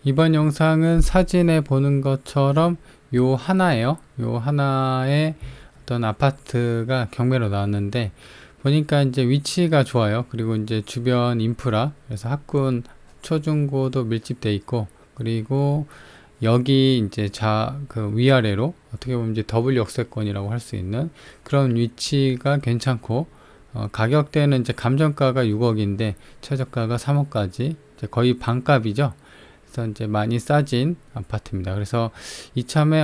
이번 영상은 사진에 보는 것처럼 요 하나예요. 요 하나의 어떤 아파트가 경매로 나왔는데 보니까 이제 위치가 좋아요. 그리고 이제 주변 인프라, 그래서 학군 초중고도 밀집돼 있고, 그리고 여기 이제 그 위아래로 어떻게 보면 이제 더블 역세권이라고 할 수 있는 그런 위치가 괜찮고, 가격대는 이제 감정가가 6억인데 최저가가 3억까지 이제 거의 반값이죠. 그래서 이제 많이 싸진 아파트입니다. 그래서 이참에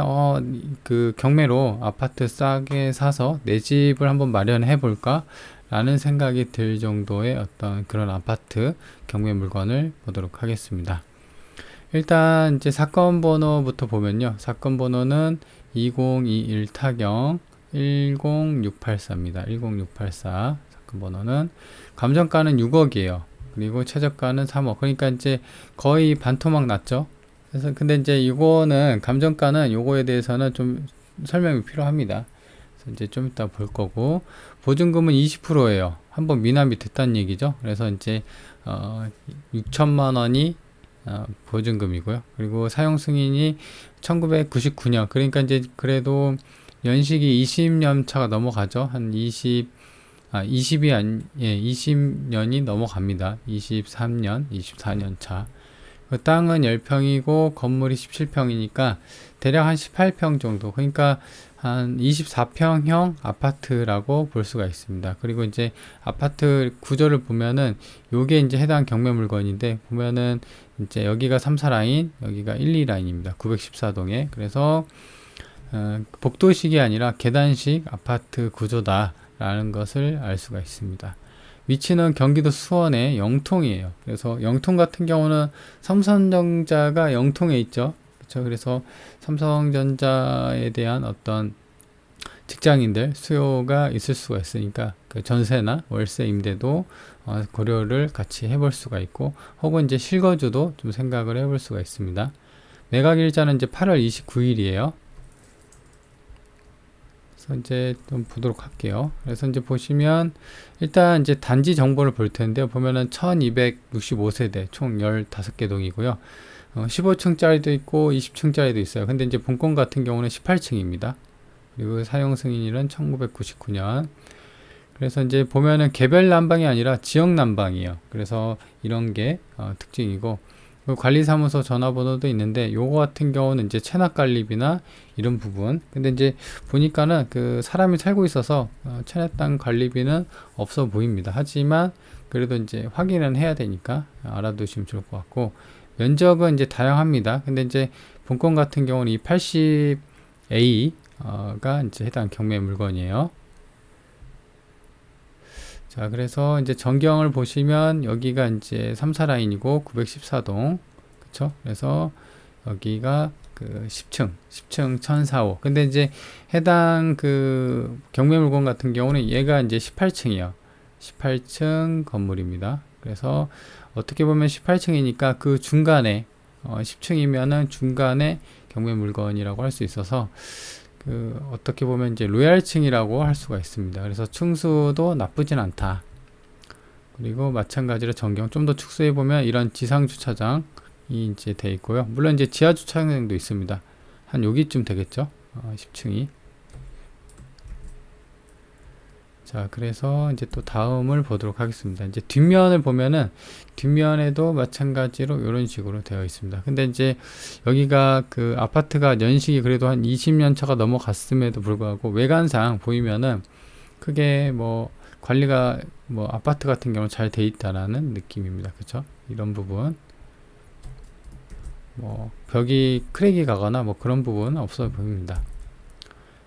그 경매로 아파트 싸게 사서 내 집을 한번 마련해 볼까 라는 생각이 들 정도의 어떤 그런 아파트 경매 물건을 보도록 하겠습니다. 일단 이제 사건 번호부터 보면요, 사건 번호는 2021 타경 10684입니다. 10684 사건 번호는 감정가는 6억이에요. 그리고 최저가는 3억. 그러니까 이제 거의 반토막 났죠. 그래서 근데 이제 이거는 감정가는 요거에 대해서는 좀 설명이 필요합니다. 그래서 이제 좀 이따 볼 거고, 보증금은 20%예요. 한번 미납이 됐다는 얘기죠. 그래서 이제 6천만 원이 보증금이고요. 그리고 사용 승인이 1999년. 그러니까 이제 그래도 연식이 20년 차가 넘어가죠. 한 20년이 넘어갑니다. 23년, 24년 차. 그 땅은 10평이고 건물이 17평이니까 대략 한 18평 정도. 그러니까 한 24평형 아파트라고 볼 수가 있습니다. 그리고 이제 아파트 구조를 보면은 요게 이제 해당 경매 물건인데, 보면은 이제 여기가 3, 4라인, 여기가 1, 2라인입니다. 914동에. 그래서 복도식이 아니라 계단식 아파트 구조다 라는 것을 알 수가 있습니다. 위치는 경기도 수원의 영통이에요. 그래서 영통 같은 경우는 삼성전자가 영통에 있죠. 그렇죠? 그래서 삼성전자에 대한 어떤 직장인들 수요가 있을 수가 있으니까 그 전세나 월세 임대도 고려를 같이 해볼 수가 있고, 혹은 이제 실거주도 좀 생각을 해볼 수가 있습니다. 매각일자는 이제 8월 29일이에요. 그래서 이제 좀 보도록 할게요. 그래서 이제 보시면 일단 이제 단지 정보를 볼 텐데요. 보면은 1265세대 총 15개 동이고요. 15층짜리도 있고 20층짜리도 있어요. 근데 이제 본권 같은 경우는 18층입니다. 그리고 사용 승인일은 1999년. 그래서 이제 보면은 개별 난방이 아니라 지역 난방이에요. 그래서 이런 게 특징이고, 관리사무소 전화번호도 있는데 요거 같은 경우는 이제 체납 관리비나 이런 부분. 근데 이제 보니까는 그 사람이 살고 있어서 체납당 관리비는 없어 보입니다. 하지만 그래도 이제 확인은 해야 되니까 알아두시면 좋을 것 같고, 면적은 이제 다양합니다. 근데 이제 본권 같은 경우는 이 80A가 이제 해당 경매 물건이에요. 자, 그래서 이제 전경을 보시면 여기가 이제 3, 4라인이고 914동. 그쵸? 그래서 여기가 그 10층 1004호. 근데 이제 해당 그 경매 물건 같은 경우는 얘가 이제 18층이요. 18층 건물입니다. 그래서 어떻게 보면 18층이니까 그 중간에 10층이면은 중간에 경매 물건이라고 할 수 있어서 그 어떻게 보면 이제 로얄층이라고 할 수가 있습니다. 그래서 층수도 나쁘진 않다. 그리고 마찬가지로 전경 좀 더 축소해 보면 이런 지상 주차장이 이제 돼 있고요. 물론 이제 지하 주차장도 있습니다. 한 여기쯤 되겠죠. 10층이. 자, 그래서 이제 또 다음을 보도록 하겠습니다. 이제 뒷면을 보면은 뒷면에도 마찬가지로 이런 식으로 되어 있습니다. 근데 이제 여기가 그 아파트가 연식이 그래도 한 20년 차가 넘어갔음에도 불구하고 외관상 보이면은 크게 뭐 관리가 뭐 아파트 같은 경우는 잘 돼 있다라는 느낌입니다. 그쵸? 이런 부분 뭐 벽이 크랙이 가거나 뭐 그런 부분은 없어 보입니다.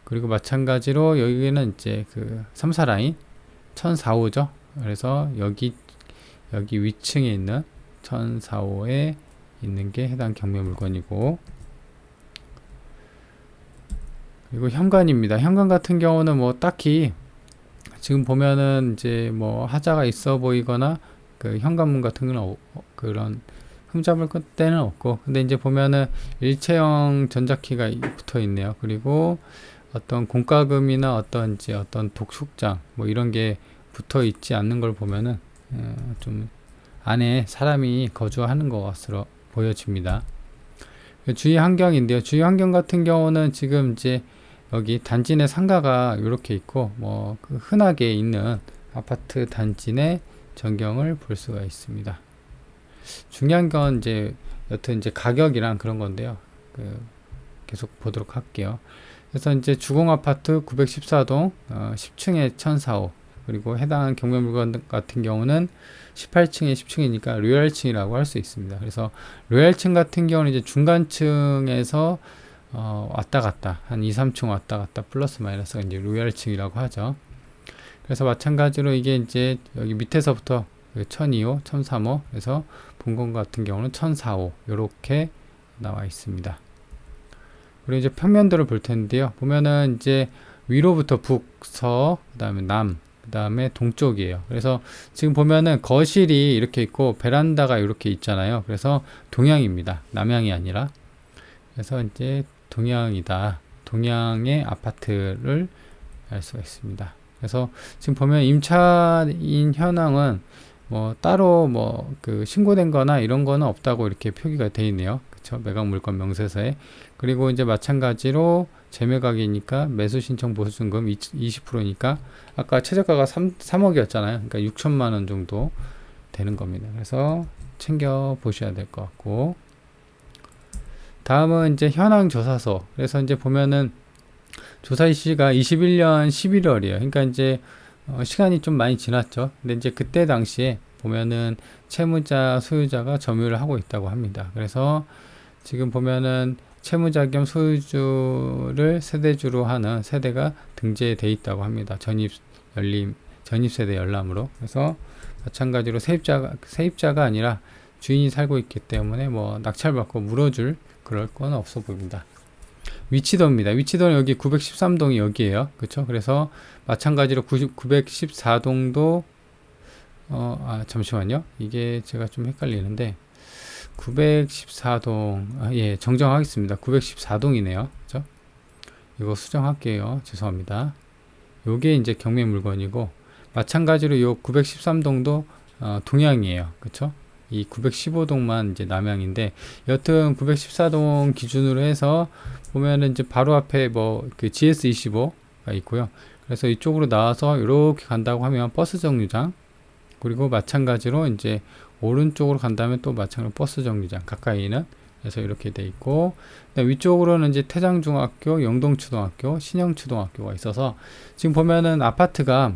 그리고 마찬가지로 여기는 이제 그 3, 4라인 1004호죠. 그래서 여기 위층에 있는 1004호에 있는 게 해당 경매 물건이고, 그리고 현관입니다. 현관 같은 경우는 뭐 딱히 지금 보면은 이제 뭐 하자가 있어 보이거나 그 현관문 같은 건 그런 흠잡을 때는 없고, 근데 이제 보면은 일체형 전자키가 붙어 있네요. 그리고 어떤 공과금이나 어떤 독촉장 뭐 이런 게 붙어 있지 않는 걸 보면은 좀 안에 사람이 거주하는 것으로 보여집니다. 주위 환경인데요. 주위 환경 같은 경우는 지금 이제 여기 단지 내 상가가 이렇게 있고 그 흔하게 있는 아파트 단지 내 전경을 볼 수가 있습니다. 중요한 건 이제 여튼 이제 가격이랑 그런 건데요. 계속 보도록 할게요. 그래서 이제 주공 아파트 914동 10층에 1004호, 그리고 해당 경매 물건 같은 경우는 18층에 10층이니까 로얄층이라고 할 수 있습니다. 그래서 로얄층 같은 경우는 이제 중간층에서 왔다 갔다 한 2, 3층 왔다 갔다 플러스 마이너스가 이제 로얄층이라고 하죠. 그래서 마찬가지로 이게 이제 여기 밑에서부터 1002호, 1003호, 그래서 본건 같은 경우는 1004호 이렇게 나와 있습니다. 그리고 이제 평면도를 볼 텐데요. 보면은 이제 위로부터 북서, 그 다음에 남, 그 다음에 동쪽이에요. 그래서 지금 보면은 거실이 이렇게 있고 베란다가 이렇게 있잖아요. 그래서 동향입니다. 남향이 아니라. 그래서 이제 동향이다. 동향의 아파트를 알 수가 있습니다. 그래서 지금 보면 임차인 현황은 따로 신고된 거나 이런 거는 없다고 이렇게 표기가 되어 있네요. 그쵸? 매각 물건 명세서에. 그리고 이제 마찬가지로 재매각이니까 매수 신청 보수증금 20%니까 아까 최저가가 3억이었잖아요. 그러니까 6천만 원 정도 되는 겁니다. 그래서 챙겨 보셔야 될 것 같고, 다음은 이제 현황 조사서. 그래서 이제 보면은 조사 시가 21년 11월이에요. 그러니까 이제 시간이 좀 많이 지났죠. 근데 이제 그때 당시에 보면은 채무자, 소유자가 점유를 하고 있다고 합니다. 그래서 지금 보면은 채무자 겸 소유주를 세대주로 하는 세대가 등재되어 있다고 합니다. 전입세대 열람으로. 그래서 마찬가지로 세입자가 아니라 주인이 살고 있기 때문에 낙찰받고 물어줄 그럴 건 없어 보입니다. 위치도입니다. 위치도는 여기 913동이 여기에요. 그쵸? 그래서 마찬가지로 914동도 잠시만요. 이게 제가 좀 헷갈리는데 914동 예, 정정하겠습니다. 914동이네요. 그쵸? 이거 수정할게요. 죄송합니다. 요게 이제 경매 물건이고, 마찬가지로 요 913동도 동향이에요. 그쵸? 이 915동만 이제 남향인데, 여튼 914동 기준으로 해서 보면은 이제 바로 앞에 그 GS25가 있고요. 그래서 이쪽으로 나와서 이렇게 간다고 하면 버스 정류장, 그리고 마찬가지로 이제 오른쪽으로 간다면 또 마찬가지로 버스 정류장 가까이는, 그래서 이렇게 돼 있고, 위쪽으로는 이제 태장중학교, 영동초등학교, 신영초등학교가 있어서 지금 보면은 아파트가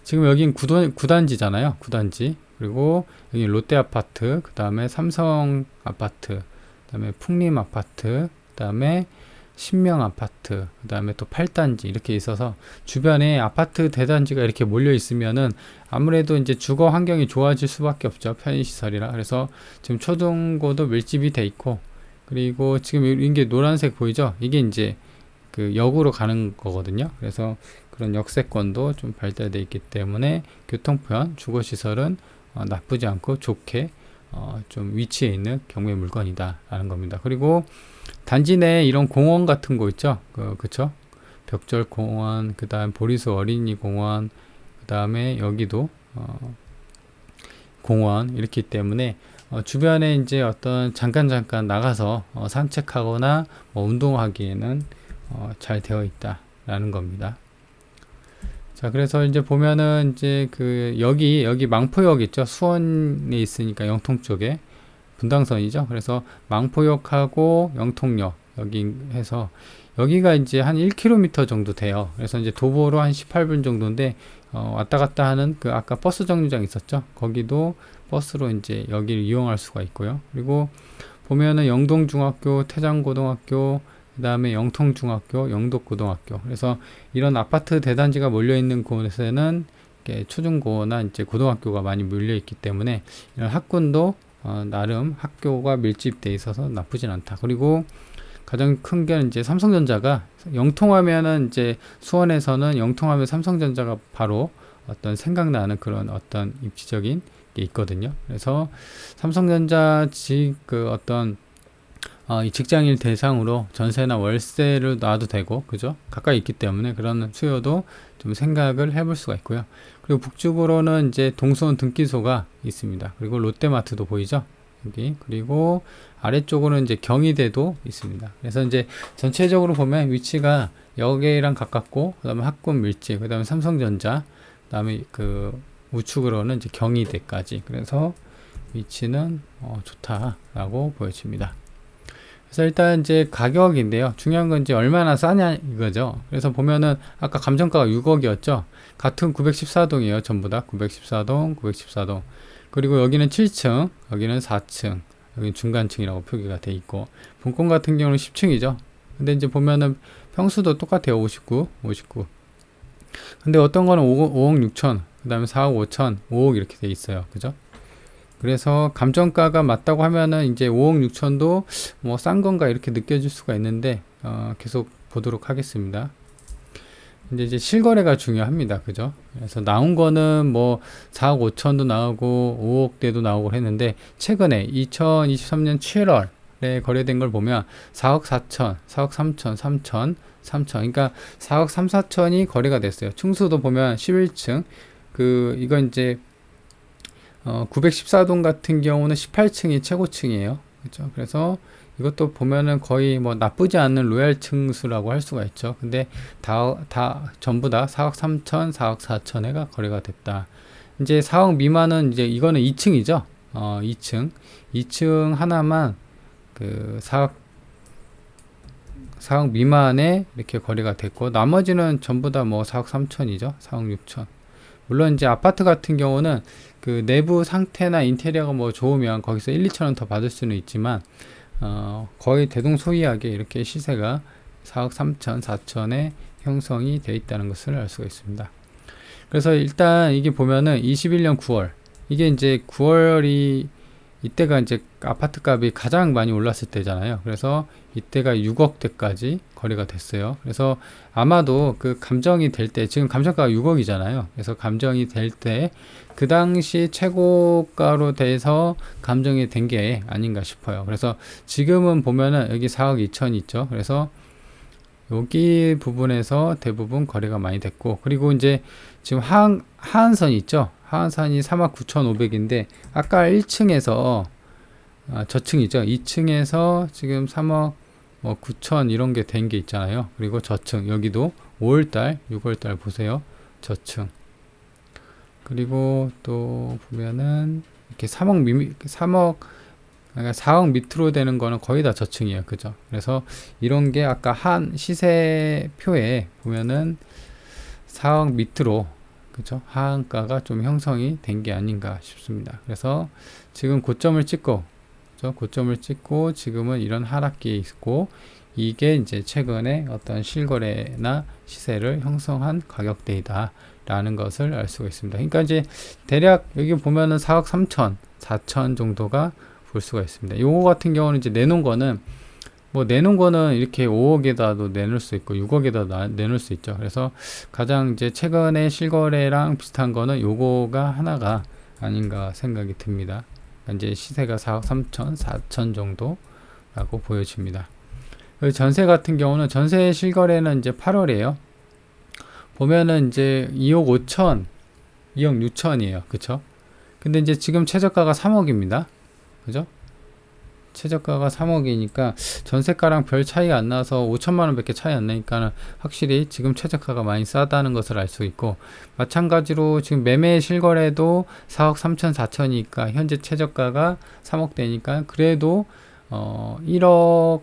지금 여긴 9단지잖아요. 9단지. 그리고 여기 롯데아파트, 그 다음에 삼성아파트, 그 다음에 풍림아파트, 그 다음에 신명아파트, 그 다음에 또 8단지 이렇게 있어서 주변에 아파트 대단지가 이렇게 몰려 있으면은 아무래도 이제 주거 환경이 좋아질 수밖에 없죠. 편의시설이라. 그래서 지금 초중고도 밀집이 돼 있고, 그리고 지금 이게 노란색 보이죠? 이게 이제 그 역으로 가는 거거든요. 그래서 그런 역세권도 좀 발달되어 있기 때문에 교통편, 주거시설은 나쁘지 않고 좋게 좀 위치해 있는 경매 물건이다 라는 겁니다. 그리고 단지 내에 이런 공원 같은 거 있죠. 그쵸? 벽절공원, 그 다음 보리수 어린이공원, 그 다음에 여기도 공원 이렇기 때문에 주변에 이제 어떤 잠깐 나가서 산책하거나 운동하기에는 잘 되어 있다 라는 겁니다. 자, 그래서 이제 보면은 이제 여기 망포역 있죠. 수원에 있으니까 영통 쪽에 분당선이죠. 그래서 망포역하고 영통역 여기 해서 여기가 이제 한 1km 정도 돼요. 그래서 이제 도보로 한 18분 정도인데 왔다 갔다 하는 아까 버스 정류장 있었죠. 거기도 버스로 이제 여기를 이용할 수가 있고요. 그리고 보면은 영동중학교, 태장고등학교, 그 다음에 영통중학교, 영덕고등학교. 그래서 이런 아파트 대단지가 몰려 있는 곳에는 초중고나 이제 고등학교가 많이 몰려 있기 때문에 이런 학군도 나름 학교가 밀집돼 있어서 나쁘진 않다. 그리고 가장 큰 게 이제 삼성전자가 영통하면은 이제 수원에서는 영통하면 삼성전자가 바로 어떤 생각나는 그런 어떤 입지적인 게 있거든요. 그래서 삼성전자 이 직장인 대상으로 전세나 월세를 놔도 되고, 그죠? 가까이 있기 때문에 그런 수요도 좀 생각을 해볼 수가 있고요. 그리고 북쪽으로는 이제 동수원 등기소가 있습니다. 그리고 롯데마트도 보이죠? 여기. 그리고 아래쪽으로는 이제 경희대도 있습니다. 그래서 이제 전체적으로 보면 위치가 여기랑 가깝고, 그 다음에 학군밀지, 그 다음에 삼성전자, 그 다음에 그 우측으로는 이제 경희대까지. 그래서 위치는 좋다라고 보여집니다. 그래서 일단 이제 가격인데요. 중요한 건 이제 얼마나 싸냐 이거죠. 그래서 보면은 아까 감정가가 6억이었죠. 같은 914동이에요. 전부 다 914동, 914동. 그리고 여기는 7층, 여기는 4층, 여기는 중간층이라고 표기가 돼 있고, 본권 같은 경우는 10층이죠. 근데 이제 보면은 평수도 똑같아요. 59, 59. 근데 어떤 거는 5억 6천, 그 다음에 4억 5천, 5억 이렇게 돼 있어요. 그죠? 그래서 감정가가 맞다고 하면은 이제 5억 6천도 뭐 싼 건가 이렇게 느껴질 수가 있는데, 계속 보도록 하겠습니다. 이제 실거래가 중요합니다. 그죠? 그래서 나온 거는 뭐 4억 5천도 나오고 5억대도 나오고 했는데, 최근에 2023년 7월에 거래된 걸 보면 4억 4천, 4억 3천, 3천, 3천. 그러니까 4억 3, 4천이 거래가 됐어요. 층수도 보면 11층. 이건 이제 914동 같은 경우는 18층이 최고층이에요. 그렇죠? 그래서 이것도 보면은 거의 뭐 나쁘지 않은 로얄 층수라고 할 수가 있죠. 근데 전부 다 4억 3천, 4억 4천에가 거래가 됐다. 이제 4억 미만은 이제 이거는 2층이죠. 2층 하나만 4억 미만에 이렇게 거래가 됐고, 나머지는 전부 다 뭐 4억 3천이죠. 4억 6천. 물론 이제 아파트 같은 경우는 그 내부 상태나 인테리어가 뭐 좋으면 거기서 1, 2천 원 더 받을 수는 있지만, 거의 대동소이하게 이렇게 시세가 4억 3천, 4천에 형성이 되어 있다는 것을 알 수가 있습니다. 그래서 일단 이게 보면은 21년 9월, 이게 이제 9월이 이때가 이제 아파트 값이 가장 많이 올랐을 때잖아요. 그래서 이때가 6억대까지 거래가 됐어요. 그래서 아마도 그 감정이 될 때, 지금 감정가가 6억이잖아요. 그래서 감정이 될 때 그 당시 최고가로 돼서 감정이 된 게 아닌가 싶어요. 그래서 지금은 보면은 여기 4억 2천 있죠. 그래서 여기 부분에서 대부분 거래가 많이 됐고, 그리고 이제 지금 하한선이 있죠. 하한선이 3억 9,500인데 아까 1층에서 저층이죠. 2층에서 지금 3억 9천 이런 게 된 게 있잖아요. 그리고 저층 여기도 5월달 6월달 보세요. 저층. 그리고 또 보면은 이렇게 4억 밑으로 되는 거는 거의 다 저층이에요. 그죠? 그래서 이런 게 아까 한 시세표에 보면은 4억 밑으로, 그죠? 하한가가 좀 형성이 된 게 아닌가 싶습니다. 그래서 지금 고점을 찍고, 그죠? 고점을 찍고 지금은 이런 하락기에 있고, 이게 이제 최근에 어떤 실거래나 시세를 형성한 가격대이다 라는 것을 알 수가 있습니다. 그러니까 이제 대략 여기 보면은 4억 3천, 4천 정도가 볼 수가 있습니다. 요거 같은 경우는 이제 내놓은 거는 이렇게 5억에다도 내놓을 수 있고 6억에다 내놓을 수 있죠. 그래서 가장 이제 최근에 실거래랑 비슷한 거는 요거가 하나가 아닌가 생각이 듭니다. 이제 시세가 4억 3천, 4천 정도라고 보여집니다. 전세 같은 경우는 전세 실거래는 이제 8월이에요. 보면은 이제 2억 5천, 2억 6천이에요. 그쵸? 근데 이제 지금 최저가가 3억입니다. 그죠? 최저가가 3억이니까 전세가랑 별 차이가 안 나서 5천만원 밖에 차이 안 나니까 확실히 지금 최저가가 많이 싸다는 것을 알 수 있고, 마찬가지로 지금 매매 실거래도 4억 3천 4천이니까 현재 최저가가 3억 되니까 그래도 1억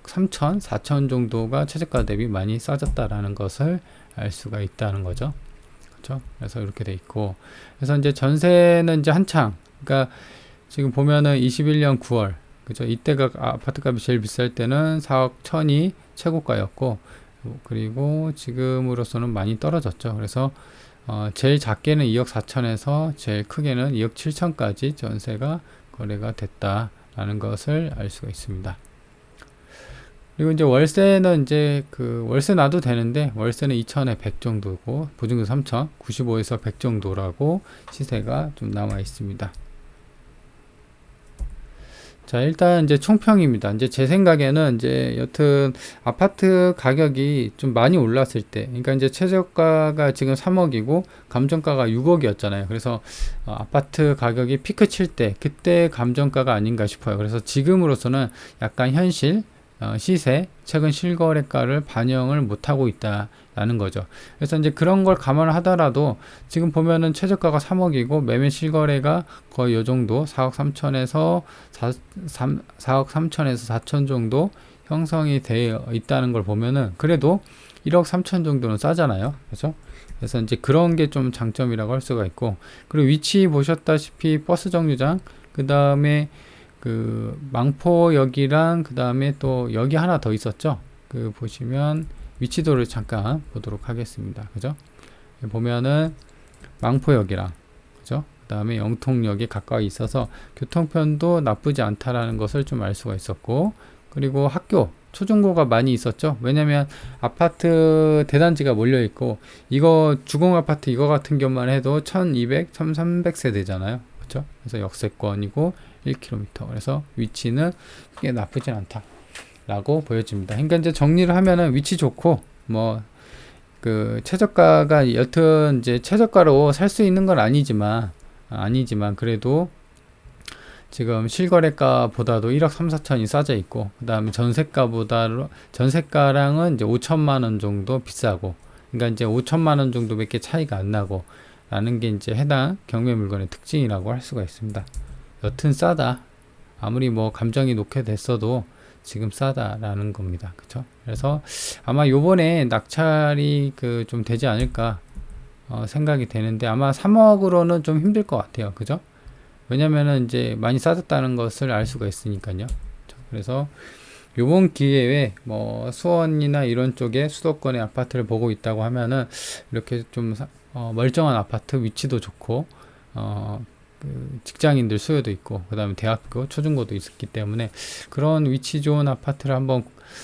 3천 4천 정도가 최저가 대비 많이 싸졌다라는 것을 알 수가 있다는 거죠. 그렇죠? 그래서 이렇게 돼 있고, 그래서 이제 전세는 이제 한창, 그러니까 지금 보면은 21년 9월, 그죠? 이때가 아파트 값이 제일 비쌀 때는 4억 1천이 최고가였고, 그리고 지금으로서는 많이 떨어졌죠. 그래서 제일 작게는 2억 4천에서 제일 크게는 2억 7천까지 전세가 거래가 됐다라는 것을 알 수가 있습니다. 그리고 이제 월세는 이제 월세 놔도 되는데, 월세는 2천에 100 정도고, 보증금 3천, 95에서 100 정도라고 시세가 좀 나와 있습니다. 자, 일단 이제 총평입니다. 이제 제 생각에는 이제 여튼 아파트 가격이 좀 많이 올랐을 때, 그러니까 이제 최저가가 지금 3억이고 감정가가 6억이었잖아요. 그래서 아파트 가격이 피크 칠 때, 그때 감정가가 아닌가 싶어요. 그래서 지금으로서는 약간 현실, 시세, 최근 실거래가를 반영을 못하고 있다라는 거죠. 그래서 이제 그런 걸 감안하더라도 지금 보면은 최저가가 3억이고 매매 실거래가 거의 요 정도 4억 3천에서 4억 3천에서 4천 정도 형성이 되어 있다는 걸 보면은 그래도 1억 3천 정도는 싸잖아요. 그렇죠? 그래서 이제 그런 게 좀 장점이라고 할 수가 있고, 그리고 위치 보셨다시피 버스 정류장, 그 다음에 그 망포역이랑 그 다음에 또 여기 하나 더 있었죠. 그 보시면 위치도를 잠깐 보도록 하겠습니다. 그죠? 보면은 망포역이랑 그죠? 그 다음에 영통역이 가까이 있어서 교통편도 나쁘지 않다라는 것을 좀 알 수가 있었고, 그리고 학교 초중고가 많이 있었죠. 왜냐면 아파트 대단지가 몰려 있고, 이거 주공 아파트 이거 같은 경우만 해도 1200, 1300세대잖아요. 그렇죠? 그래서 역세권이고 1km. 그래서 위치는 크게 나쁘진 않다 라고 보여집니다. 그러니까 이제 정리를 하면은 위치 좋고, 뭐 그 최저가가 여튼 이제 최저가로 살 수 있는 건 아니지만 그래도 지금 실거래가보다도 1억 3, 4천이 싸져 있고, 그 다음에 전세가랑은 이제 5천만 원 정도 비싸고, 그러니까 이제 5천만 원 정도밖에 차이가 안 나고 라는 게 이제 해당 경매 물건의 특징이라고 할 수가 있습니다. 여튼 싸다. 아무리 뭐 감정이 놓게 됐어도 지금 싸다라는 겁니다. 그쵸? 그래서 아마 요번에 낙찰이 그 좀 되지 않을까 생각이 되는데, 아마 3억으로는 좀 힘들 것 같아요. 그죠? 왜냐면은 이제 많이 싸졌다는 것을 알 수가 있으니까요. 그래서 요번 기회에 뭐 수원이나 이런 쪽에 수도권의 아파트를 보고 있다고 하면은 이렇게 좀 멀쩡한 아파트, 위치도 좋고 그 직장인들 수요도 있고, 그 다음에 대학교 초중고도 있었기 때문에 그런 위치 좋은 아파트를 한번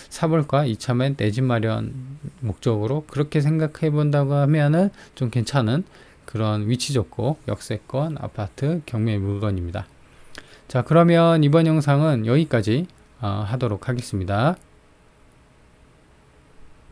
사볼까, 이참에 내 집 마련 목적으로 그렇게 생각해 본다고 하면은 좀 괜찮은 그런 위치 좋고 역세권 아파트 경매 물건입니다. 자, 그러면 이번 영상은 여기까지 하도록 하겠습니다.